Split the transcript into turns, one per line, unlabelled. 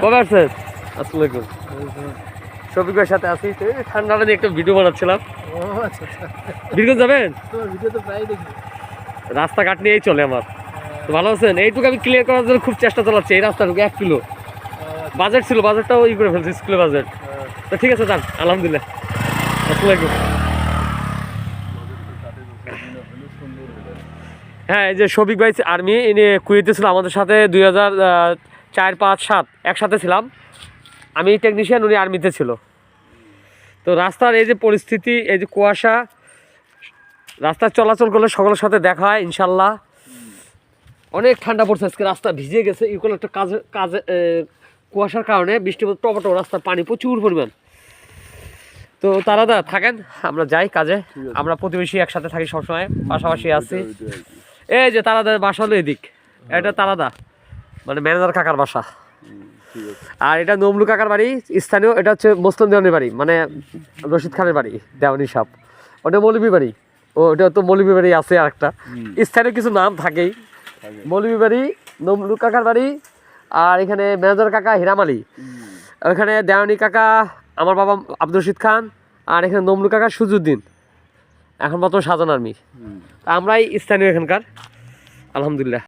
কবে আসছেন? আসসালামু আলাইকুম। শফিক ভাইয়ের সাথে আছি, ঠান্ডাটা নিয়ে একটা ভিডিও বানাচ্ছিলাম। বীরগঞ্জ যাবেন? রাস্তাঘাট নিয়েই চলে আমার। তো ভালো আছেন? এইটুকু আমি ক্লিয়ার করার জন্য খুব চেষ্টা চালাচ্ছি। এই রাস্তাটুকু 1 কিলো বাজেট ছিল, বাজেটটাও ই করে ফেলছি, স্কুলে বাজেট। তো ঠিক আছে, যান, আলহামদুলিল্লাহ। আসসালামু আলাইকুম। হ্যাঁ, এই যে শফিক ভাই আর্মি ইনি কুয়েতে ছিল আমাদের সাথে 2004, 5, 7 একসাথে ছিলাম। আমি টেকনিশিয়ান, উনি আর্মিতে ছিল। তো রাস্তার এই যে পরিস্থিতি, এই যে কুয়াশা, রাস্তায় চলাচল করলে সকলের সাথে দেখা হয় ইনশাল্লাহ। অনেক ঠান্ডা পড়ছে আজকে, রাস্তা ভিজে গেছে। এগুলো একটা কাজে কুয়াশার কারণে বৃষ্টি টপটো, রাস্তার পানি প্রচুর পরিমাণ। তো তারা থাকেন, আমরা যাই কাজে। আমরা প্রতিবেশী একসাথে থাকি সবসময়, পাশাপাশি আছি। এই যে তারাদের বাসা হলো এদিক, এটা তারাদা মানে ম্যানেজার কাকার বাসা। আর এটা নমলু কাকার বাড়ি স্থানীয়, এটা হচ্ছে মোসলাম দেওয়ানির বাড়ি, মানে রশিদ খানের বাড়ি, দেওয়ানি সাহেব। ওটা মৌলভী বাড়ি, ও ওটা তো মৌলভী বাড়ি আছে আর একটা স্থানীয় কিছু নাম থাকেই। মৌলভী বাড়ি, নমলু কাকার বাড়ি, আর এখানে ম্যানেজার কাকা হিরাম আলী, ওইখানে দেওয়ানি কাকা আমার বাবা আব্দুর রশিদ খান, আর এখানে নমলু কাকা সুজুদ্দিন, এখন বর্তমানে সাজান আর্মি। আমরাই স্থানীয় এখানকার, আলহামদুলিল্লাহ।